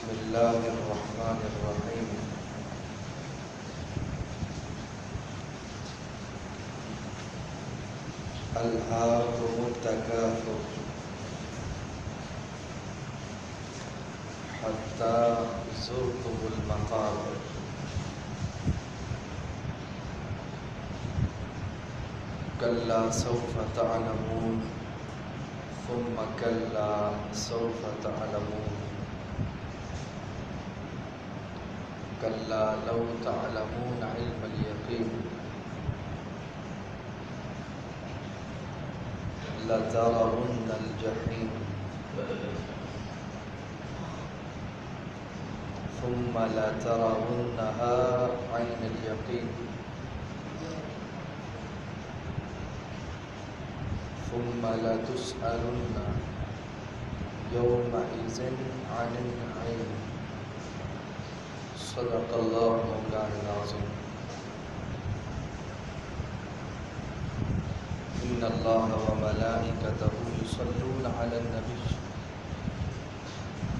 بسم الله الرحمن الرحيم ألهاكم التكاثر حتى زرتم المقابر كلا سوف تعلمون ثم كلا سوف تعلمون كلا لو تعلمون علم اليقين لترون الجحيم ثم لترونها عين اليقين ثم لتسألن يومئذ عن النعيم صدق الله مولانا العظيم إن الله وملائكته يصلون على النبي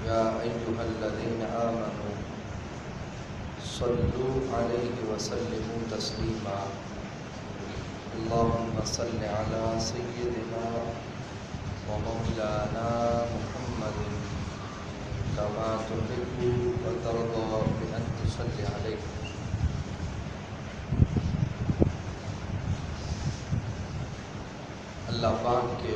يا أيها الذين آمنوا صلوا عليه وسلموا تسليما اللهم صل على سيدنا ومولانا محمد كما تحب وترضى بأن تصلي عليه. اللہ پاک کے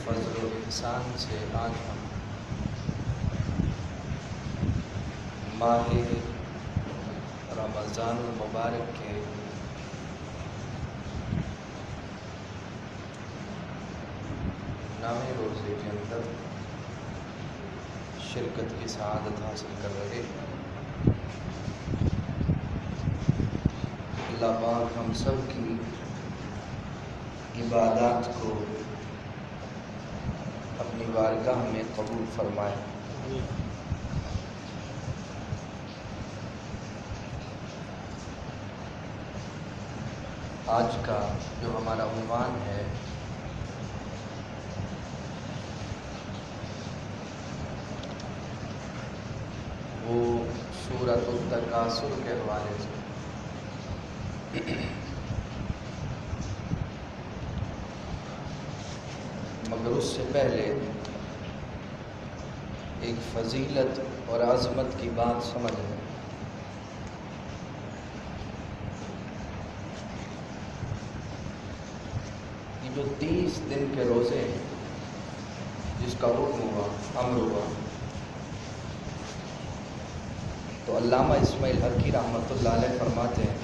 فضل و احسان سے آج ہم ماہ رمضان المبارک کے نامے روزے کے اندر شرکت کی سعادت حاصل کر رہے ہیں. اللہ پاک ہم سب کی عبادات کو اپنی بارگاہ میں قبول فرمائے. آج کا جو ہمارا عنوان ہے وہ سورۃ التکاثر کے حوالے سے. مگر اس سے پہلے ایک فضیلت اور عظمت کی بات سمجھ لیں. یہ جو 30 دن کے روزے ہیں جس کا حکم ہوا امر ہوا تو علامہ اسماعیل حقی رحمۃ اللہ علیہ فرماتے ہیں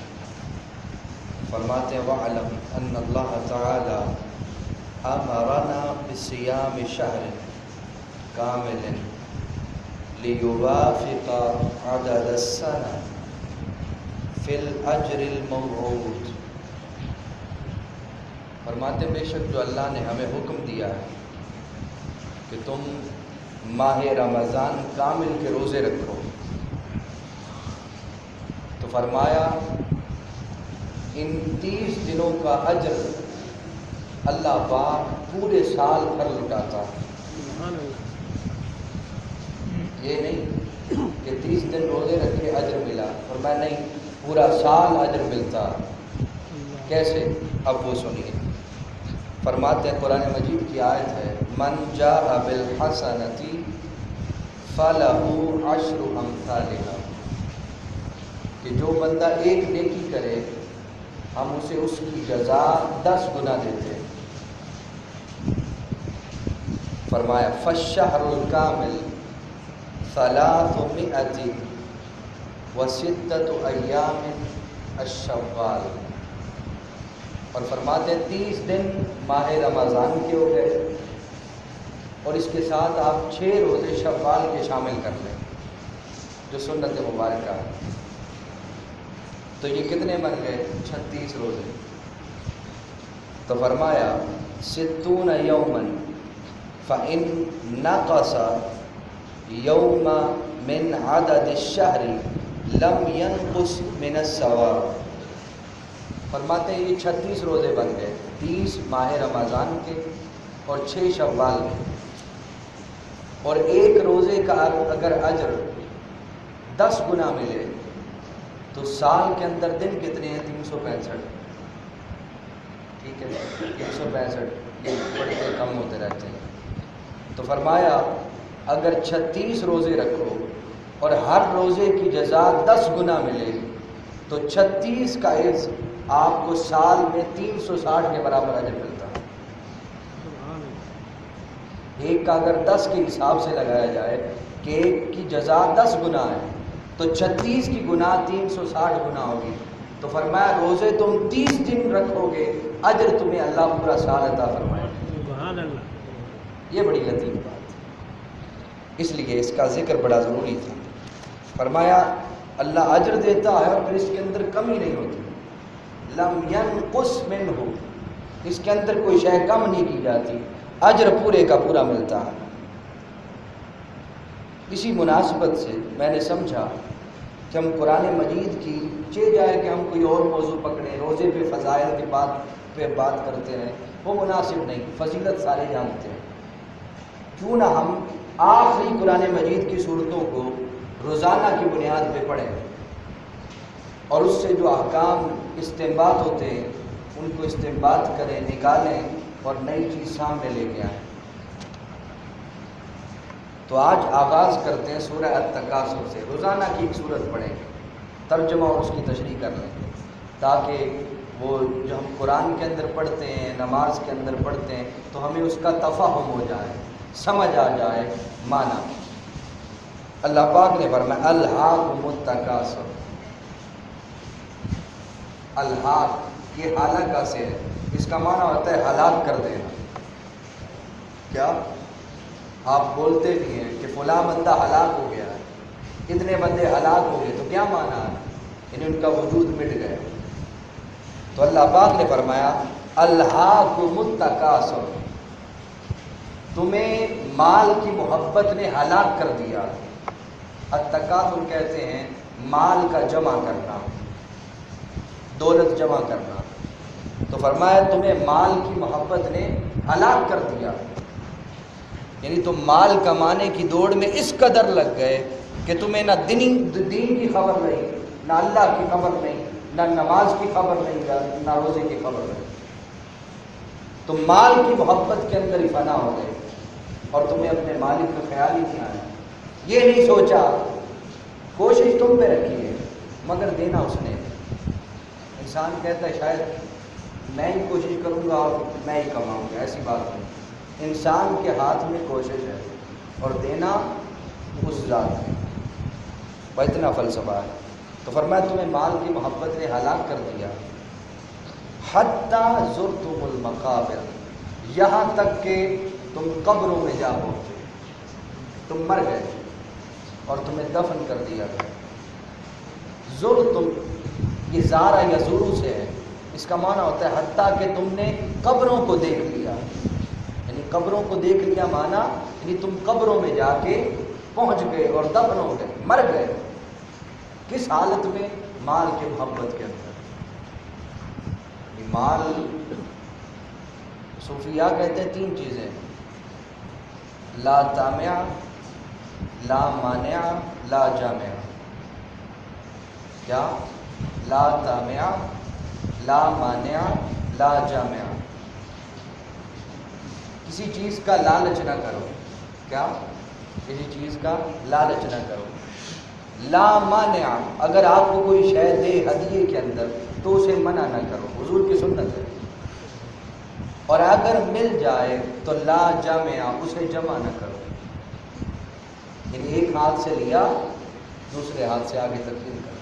وَعَلَمْ أَنَّ اللَّهَ تَعَالَى أَمَرَنَا بِصِيَامِ شَهْرٍ كَامِلٍ لِيُوَافِقَ عَدَدَ السَّنَةِ فِي الْأَجْرِ الْمَوْعُودِ. فرماتے بے شک جو اللہ نے ہمیں حکم دیا ہے کہ تم ماہ رمضان کامل کے روزے رکھو تو فرمایا ان 30 دنوں کا اجر اللہ پاک پورے سال بھر لٹاتا. یہ نہیں کہ 30 دن روزے رکھے اجر ملا، فرمایا نہیں پورا سال اجر ملتا. کیسے؟ اب وہ سنیے. فرماتے ہیں قرآن مجید کی آیت ہے من جاء بالحسنۃ فلہ عشر امثالھا کہ جو بندہ ایک نیکی کرے ہم اسے اس کی جزا 10 گنا دیتے ہیں. فرمایا فالشہر الکامل 306 ایام الشوال. اور فرماتے ہیں 30 دن ماہ رمضان کے ہو گئے اور اس کے ساتھ آپ 6 روزے شوال کے شامل کر لیں جو سنت مبارکہ ہے تو یہ کتنے بن گئے؟ 36 روزے. تو فرمایا 60 یوما فإن نقص یوم من عدد الشہر لم ينقص من الثواب. فرماتے ہیں یہ 36 روزے بن گئے، 30 ماہ رمضان کے اور 6 شوال کے. اور ایک روزے کا اگر اجر 10 گنا ملے تو سال کے اندر دن کتنے ہیں؟ 365. ٹھیک ہے، 365 یہ بڑھتے کم ہوتے رہتے ہیں. تو فرمایا اگر 36 روزے رکھو اور ہر روزے کی جزا 10 گنا ملے تو 36 کا عوض آپ کو سال میں 360 کے برابر اجر ملتا ہے. ایک کا اگر 10 کے حساب سے لگایا جائے کہ ایک کی جزا 10 گنا ہے تو 36 کی گنا 360 گنا ہوگی. تو فرمایا روزے تم 30 دن رکھو گے اجر تمہیں اللہ پورا سال عطا فرمائے. سبحان اللہ. یہ بڑی لطیف بات ہے، اس لیے اس کا ذکر بڑا ضروری تھا. فرمایا اللہ اجر دیتا ہے اور پھر اس کے اندر کمی نہیں ہوتی. لم ينقص منہ، اس کے اندر کوئی شے کم نہیں کی جاتی، اجر پورے کا پورا ملتا ہے. اسی مناسبت سے میں نے سمجھا کہ ہم قرآن مجید کی چاہے جائے کہ ہم کوئی اور موضوع پکڑیں، روزے پہ فضائل کے بات کرتے رہیں، وہ مناسب نہیں. فضیلت سارے جانتے ہیں، کیوں نہ ہم آخری قرآن مجید کی صورتوں کو روزانہ کی بنیاد پہ پڑھیں اور اس سے جو احکام استنباط ہوتے ہیں ان کو استنباط کریں، نکالیں اور نئی چیز سامنے لے کے آئیں. تو آج آغاز کرتے ہیں سورہ التکاثر سے. روزانہ کی ایک صورت پڑھیں گے، ترجمہ اور اس کی تشریح کر لیں گے تاکہ وہ جو ہم قرآن کے اندر پڑھتے ہیں، نماز کے اندر پڑھتے ہیں تو ہمیں اس کا تفہم ہو جائے، سمجھ آ جائے معنی. اللہ پاک نے فرمایا الہاکم التکاثر. الحاق یہ ہلاکہ سے ہے، اس کا معنی ہوتا ہے ہلاک کر دینا. کیا آپ بولتے بھی ہیں کہ فلاں بندہ ہلاک ہو گیا ہے، اتنے بندے ہلاک ہو گئے، تو کیا معنی ہے؟ یعنی ان کا وجود مٹ گیا. تو اللہ پاک نے فرمایا الہاکم التکاثر، تمہیں مال کی محبت نے ہلاک کر دیا. التکاثر کہتے ہیں مال کا جمع کرنا، دولت جمع کرنا. تو فرمایا تمہیں مال کی محبت نے ہلاک کر دیا، یعنی تم مال کمانے کی دوڑ میں اس قدر لگ گئے کہ تمہیں نہ دین کی خبر نہیں، نہ اللہ کی خبر نہیں، نہ نماز کی خبر نہیں، نہ روزے کی خبر نہیں. تم مال کی محبت کے اندر ہی فنا ہو گئے اور تمہیں اپنے مالک کا خیال ہی نہیں آیا. یہ نہیں سوچا، کوشش تم پہ رکھی ہے مگر دینا اس نے. انسان کہتا ہے شاید میں ہی کوشش کروں گا اور میں ہی کماؤں گا، ایسی بات نہیں. انسان کے ہاتھ میں کوشش ہے اور دینا اس ذات ہے. اتنا فلسفہ ہے. تو فرمایا تمہیں مال کی محبت نے ہلاک کر دیا. حتیٰ زرتم المقابر، یہاں تک کہ تم قبروں میں جا پہنچے، تم مر گئے اور تمہیں دفن کر دیا گیا. زرتم یہ زارا یا زورو سے ہے، اس کا معنی ہوتا ہے حتیٰ کہ تم نے قبروں کو دیکھ لیا. یعنی قبروں کو دیکھ لیا معنی یعنی تم قبروں میں جا کے پہنچ گئے اور دفن ہو گئے، مر گئے. کس حالت میں؟ مال کے محبت کے اندر. مال صوفیاء کہتے ہیں 3 چیزیں: لا تامع، لا مانع، لا جامع. کیا؟ لا تامع، لا مانع، لا جامع. کسی چیز کا لالچ نہ کرو. کیا؟ کسی چیز کا لالچ نہ کرو. لا مانع، اگر آپ کو کوئی شے دے ہدیے کے اندر تو اسے منع نہ کرو، حضور کی سنت ہے. اور اگر مل جائے تو لا جامع، اسے جمع نہ کرو. یعنی ایک ہاتھ سے لیا دوسرے ہاتھ سے آگے تقسیم کرو.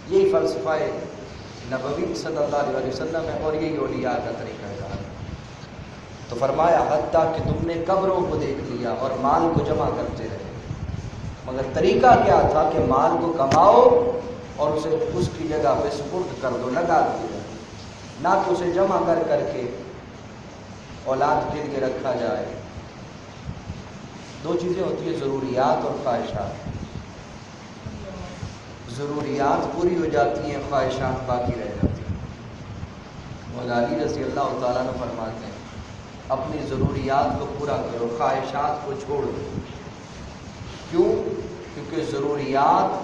یہی فلسفہ نبوی صلی اللہ علیہ وسلم ہے اور یہی اولیاء کا طریقہ ہے. تو فرمایا حتیٰ کہ تم نے قبروں کو دیکھ لیا اور مال کو جمع کرتے رہے. مگر طریقہ کیا تھا کہ مال کو کماؤ اور اسے اس کی جگہ پہ سپرد کر دو، لگا دیا، نہ کہ اسے جمع کر کے اولاد کے لیے رکھا جائے. 2 چیزیں ہوتی ہیں، ضروریات اور خواہشات. ضروریات پوری ہو جاتی ہیں، خواہشات باقی رہ جاتی ہیں. مولا علی رضی اللہ تعالیٰ عنہ فرماتے ہیں اپنی ضروریات کو پورا کرو، خواہشات کو چھوڑ دو۔ کیوں؟ کیونکہ ضروریات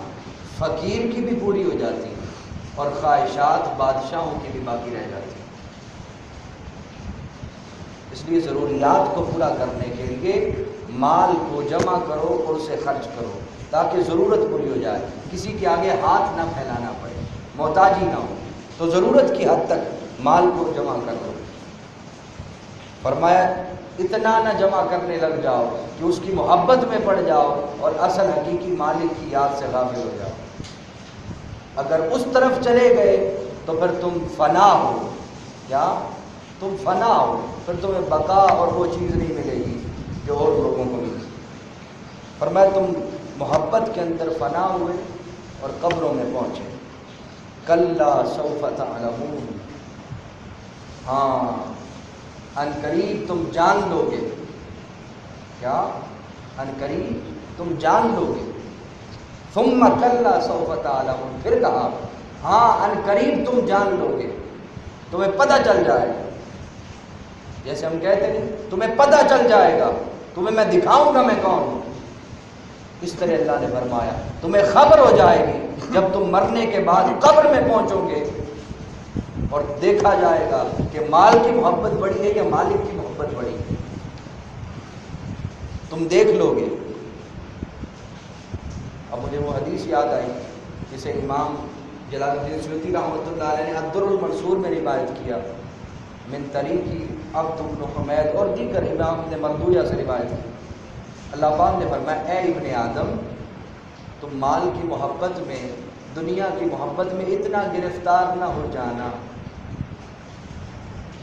فقیر کی بھی پوری ہو جاتی ہیں اور خواہشات بادشاہوں کی بھی باقی رہ جاتی ہیں۔ اس لیے ضروریات کو پورا کرنے کے لیے مال کو جمع کرو اور اسے خرچ کرو تاکہ ضرورت پوری ہو جائے، کسی کے آگے ہاتھ نہ پھیلانا پڑے، محتاجی نہ ہو، تو ضرورت کی حد تک مال کو جمع کر دو۔ فرمایا اتنا نہ جمع کرنے لگ جاؤ کہ اس کی محبت میں پڑ جاؤ اور اصل حقیقی مالک کی یاد سے غافل ہو جاؤ۔ اگر اس طرف چلے گئے تو پھر تم فنا ہو۔ کیا؟ تم فنا ہو، پھر تمہیں بقا اور وہ چیز نہیں ملے گی جو اور لوگوں کو ملی۔ فرمایا تم محبت کے اندر فنا ہوئے اور قبروں میں پہنچے۔ کلا سوف تعلمون، ہاں ان قریب تم جان لو گے۔ کیا؟ ان قریب تم جان لو گے۔ ثم کلا سوف تعلمون، پھر کہا ہاں ان قریب تم جان لو گے، تمہیں پتہ چل جائے گا۔ جیسے ہم کہتے ہیں تمہیں پتہ چل جائے گا، تمہیں میں دکھاؤں گا میں کون ہوں۔ اس طرح اللہ نے فرمایا تمہیں خبر ہو جائے گی جب تم مرنے کے بعد قبر میں پہنچو گے اور دیکھا جائے گا کہ مال کی محبت بڑی ہے یا مالک کی محبت بڑی ہے، تم دیکھ لو گے۔ اب مجھے وہ حدیث یاد آئی جسے امام جلال الدین سیوطی رحمۃ اللہ علیہ نے الدر المنصور میں روایت کیا، من طریقی عبد بن حمید اور دیگر امام نے مردویہ سے روایت کی۔ اللہ پاک نے فرمایا اے ابن آدم، تم مال کی محبت میں، دنیا کی محبت میں اتنا گرفتار نہ ہو جانا۔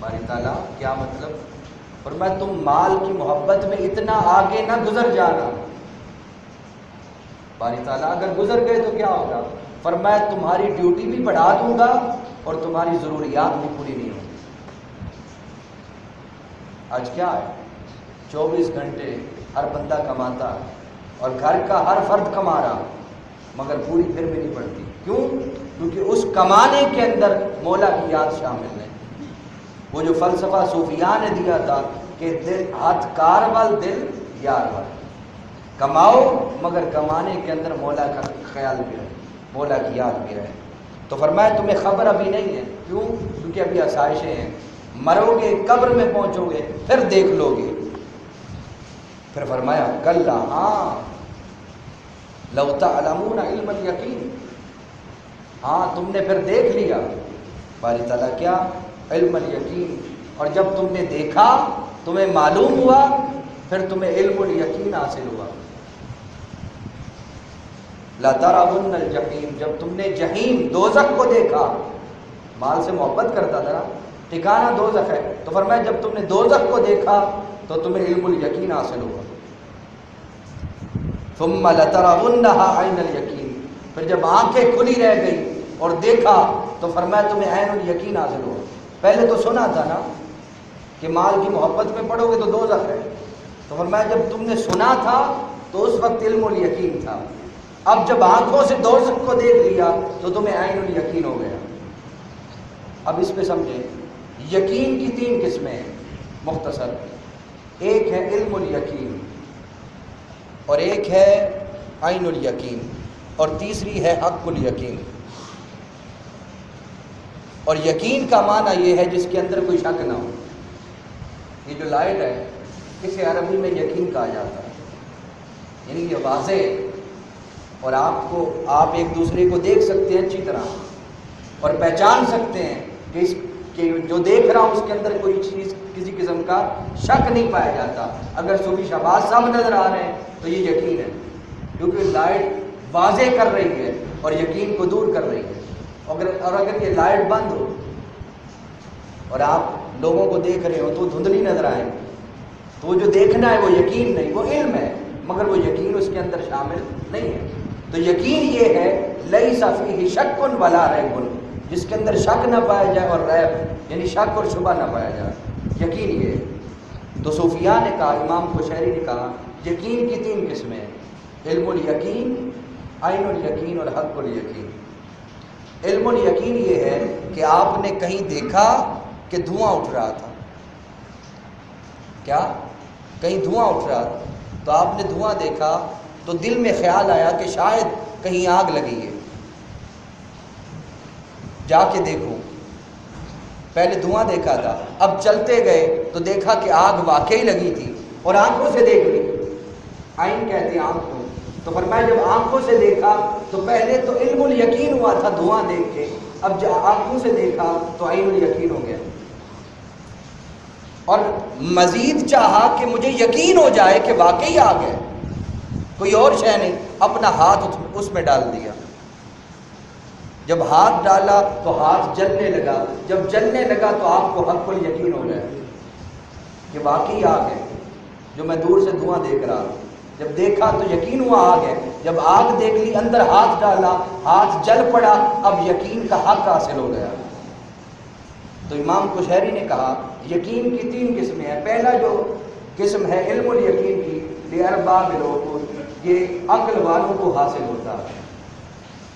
باری تعالیٰ کیا مطلب؟ فرمایا تم مال کی محبت میں اتنا آگے نہ گزر جانا۔ باری تعالیٰ اگر گزر گئے تو کیا ہوگا؟ فرمایا تمہاری ڈیوٹی بھی بڑھا دوں گا اور تمہاری ضروریات بھی پوری نہیں ہوگی۔ آج کیا ہے؟ 24 گھنٹے ہر بندہ کماتا ہے اور گھر کا ہر فرد کما رہا، مگر پوری پھر بھی نہیں پڑتی۔ کیوں؟ کیونکہ اس کمانے کے اندر مولا کی یاد شامل ہے۔ وہ جو فلسفہ صوفیاء نے دیا تھا کہ دل ہاتھ کار وال دل یار وال، کماؤ مگر کمانے کے اندر مولا کا خیال بھی رہے، مولا کی یاد بھی رہے۔ تو فرمایا تمہیں خبر ابھی نہیں ہے۔ کیوں؟ کیونکہ ابھی آسائشیں ہیں، مرو گے، قبر میں پہنچو گے، پھر دیکھ لو گے۔ پھر فرمایا کلا، ہاں لو تعلمون علم الیقین، ہاں تم نے پھر دیکھ لیا۔ باری تعالیٰ کیا؟ علم الیقین۔ اور جب تم نے دیکھا، تمہیں معلوم ہوا، پھر تمہیں علم الیقین حاصل ہوا۔ لَتَرَوُنَّ الْجَحِيمَ، جب تم نے جہیم دوزخ کو دیکھا، مال سے محبت کرتا تھا، ٹھکانہ دوزخ ہے، تو فرمایا جب تم نے دوزخ کو دیکھا تو تمہیں علم الیقین حاصل ہوا۔ ثُمَّ لَتَرَوُنَّهَا عَيْنَ الْيَقِينِ، پھر جب آنکھیں کھلی رہ گئی اور دیکھا تو فرمایا تمہیں عین الیقین حاصل ہوا۔ پہلے تو سنا تھا نا کہ مال کی محبت میں پڑھو گے تو دوزخ ہے، تو فرمایا جب تم نے سنا تھا تو اس وقت علم الیقین تھا، اب جب آنکھوں سے دوزخ کو دیکھ لیا تو تمہیں عین الیقین ہو گیا۔ اب اس پہ سمجھیں، یقین کی 3 قسمیں ہیں مختصر، ایک ہے علم الیقین اور ایک ہے عین الیقین اور تیسری ہے حق الیقین۔ اور یقین کا معنی یہ ہے جس کے اندر کوئی شک نہ ہو۔ یہ جو لائٹ ہے اسے عربی میں یقین کہا جاتا ہے، یعنی یہ واضح اور آپ ایک دوسرے کو دیکھ سکتے ہیں اچھی طرح اور پہچان سکتے ہیں کہ جو دیکھ رہا ہوں اس کے اندر کوئی چیز کسی قسم کا شک نہیں پایا جاتا۔ اگر صوفی شہباز صاحب نظر آ رہے ہیں تو یہ یقین ہے، کیونکہ لائٹ واضح کر رہی ہے اور یقین کو دور کر رہی ہے۔ اور اگر یہ لائٹ بند ہو اور آپ لوگوں کو دیکھ رہے ہو تو دھندلی نظر آئے تو وہ جو دیکھنا ہے وہ یقین نہیں، وہ علم ہے، مگر وہ یقین اس کے اندر شامل نہیں ہے۔ تو یقین یہ ہے لیس فیہ شک ولا ریب، جس کے اندر شک نہ پایا جائے اور ریب یعنی شک اور شبہ نہ پایا جائے، یقین یہ ہے۔ تو صوفیاء نے کہا، امام کوشیری نے کہا یقین کی 3 قسمیں ہیں، علم الیقین، عین الیقین اور حق الیقین۔ علم الیقین یہ ہے کہ آپ نے کہیں دیکھا کہ دھواں اٹھ رہا تھا، کیا کہیں دھواں اٹھ رہا تھا، تو آپ نے دھواں دیکھا تو دل میں خیال آیا کہ شاید کہیں آگ لگی ہے، جا کے دیکھوں۔ پہلے دھواں دیکھا تھا، اب چلتے گئے تو دیکھا کہ آگ واقعی لگی تھی اور آنکھوں سے دیکھ لی۔ عین کہتے ہیں آنکھ کو، تو فرمایا جب آنکھوں سے دیکھا تو پہلے تو علم الیقین ہوا تھا دھواں دیکھ کے، اب جب آنکھوں سے دیکھا تو عین الیقین ہو گیا، اور مزید چاہا کہ مجھے یقین ہو جائے کہ واقعی آگ ہے، کوئی اور شے نہیں، اپنا ہاتھ اس میں ڈال دیا۔ جب ہاتھ ڈالا تو ہاتھ جلنے لگا، جب جلنے لگا تو آپ کو حق پر یقین ہو گیا کہ واقعی آگ ہے، جو میں دور سے دھواں دیکھ رہا ہوں۔ جب دیکھا تو یقین ہوا آگ ہے، جب آگ دیکھ لی اندر ہاتھ ڈالا ہاتھ جل پڑا، اب یقین کا حق حاصل ہو گیا۔ تو امام کشیری نے کہا یقین کی 3 قسمیں ہیں۔ پہلا جو قسم ہے علم الیقین کی، لِأَرْبَابِ الْعُقُولِ، یہ عقل والوں کو حاصل ہوتا ہے،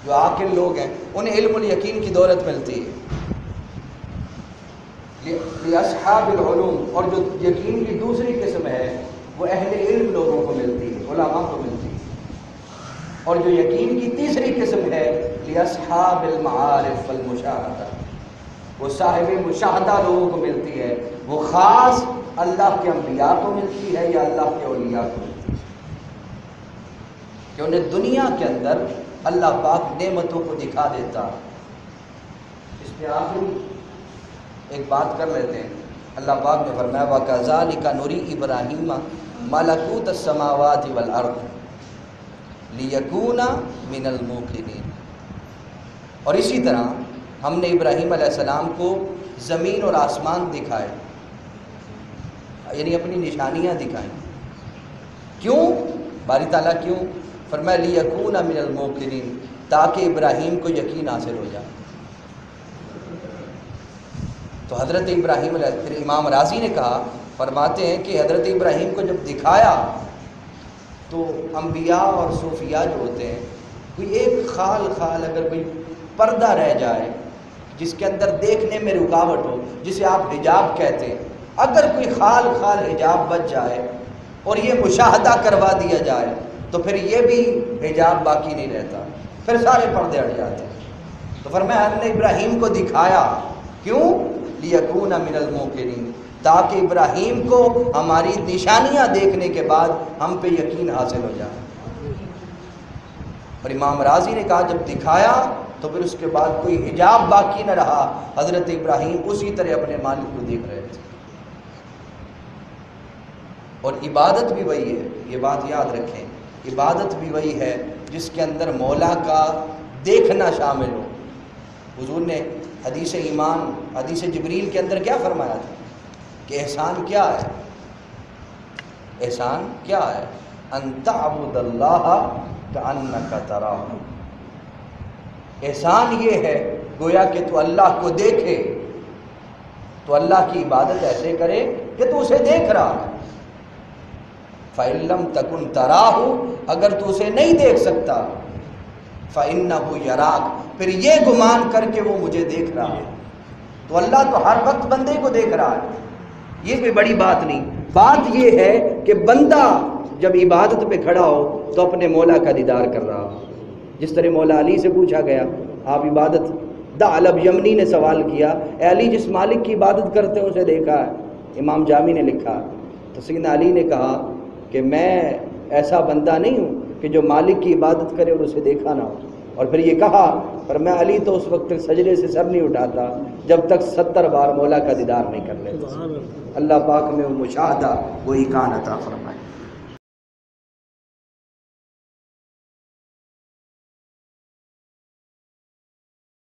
جو عاقل لوگ ہیں انہیں علم الیقین کی دولت ملتی ہے۔ لِأَصْحَابِ الْعُلُومِ، اور جو یقین کی دوسری قسم ہے وہ اہل علم لوگوں کو ملتی ہے، علماء کو ملتی ہے۔ اور جو یقین کی تیسری قسم ہے لِأَصْحَابِ الْمَعَارِفِ وَالْمُشَاهَدَةِ، وہ صاحب مشاہدہ لوگوں کو ملتی ہے، وہ خاص اللہ کے انبیاء کو ملتی ہے یا اللہ کے اولیاء کو ملتی ہے، کہ انہیں دنیا کے اندر اللہ پاک نعمتوں کو دکھا دیتا۔ اس پہ آخری ایک بات کر لیتے ہیں۔ اللہ پاک نے فرمایا وَكَذَلِكَ نُرِي إِبْرَاهِيمَ مَلَكُوتَ السَّمَاوَاتِ وَالْأَرْضِ لِيَكُونَ مِنَ الْمُوقِنِينَ، اور اسی طرح ہم نے ابراہیم علیہ السلام کو زمین اور آسمان دکھائے، یعنی اپنی نشانیاں دکھائیں۔ کیوں؟ باری تعالیٰ کیوں؟ فرمایا لِيَكُونَ مِنَ الْمُوقِنِينَ، تاکہ ابراہیم کو یقین حاصل ہو جائے۔ تو حضرت ابراہیم علیہ، پھر امام راضی نے کہا، فرماتے ہیں کہ حضرت ابراہیم کو جب دکھایا تو انبیاء اور صوفیاء جو ہوتے ہیں، کوئی ایک خال اگر کوئی پردہ رہ جائے جس کے اندر دیکھنے میں رکاوٹ ہو، جسے آپ حجاب کہتے ہیں، اگر کوئی خال حجاب بچ جائے اور یہ مشاہدہ کروا دیا جائے تو پھر یہ بھی حجاب باقی نہیں رہتا، پھر سارے پردے ہٹ جاتے ہیں۔ تو فرمایا ہم نے ابراہیم کو دکھایا، کیوں؟ لِيَكُونَ مِنَ الْمُوقِنِينَ، تاکہ ابراہیم کو ہماری نشانیاں دیکھنے کے بعد ہم پہ یقین حاصل ہو جائے۔ اور امام راضی نے کہا جب دکھایا تو پھر اس کے بعد کوئی حجاب باقی نہ رہا، حضرت ابراہیم اسی طرح اپنے مالک کو دیکھ رہے تھے۔ اور عبادت بھی وہی ہے، یہ بات یاد رکھیں، عبادت بھی وہی ہے جس کے اندر مولا کا دیکھنا شامل ہو۔ حضور نے حدیث ایمان، حدیث جبریل کے اندر کیا فرمایا تھا کہ احسان کیا ہے؟ احسان کیا ہے؟ ان تعبد اللہ کأنک تراہ، احسان یہ ہے گویا کہ تو اللہ کو دیکھے، تو اللہ کی عبادت ایسے کرے کہ تو اسے دیکھ رہا ہے۔ فَإِن لَّمْ تَكُن تَرَاهُ، اگر تو اسے نہیں دیکھ سکتا، فَإِنَّهُ يَرَاكَ، پھر یہ گمان کر کے وہ مجھے دیکھ رہا ہے۔ تو اللہ تو ہر وقت بندے کو دیکھ رہا ہے، یہ کوئی بڑی بات نہیں۔ بات یہ ہے کہ بندہ جب عبادت پہ کھڑا ہو تو اپنے مولا کا دیدار کر رہا ہو۔ جس طرح مولا علی سے پوچھا گیا آپ عبادت، دعلب یمنی نے سوال کیا، اے علی جس مالک کی عبادت کرتے ہیں اسے دیکھا ہے؟ امام جامی نے لکھا تو سیدنا علی نے کہا کہ میں ایسا بندہ نہیں ہوں کہ جو مالک کی عبادت کرے اور اسے دیکھا نہ ہو۔ اور پھر یہ کہا، پر میں علی تو اس وقت تک سجدے سے سر نہیں اٹھاتا جب تک 70 بار مولا کا دیدار نہیں کر لیتا۔ اللہ پاک میں وہ مشاہدہ، وہ ایقان عطا فرمائے۔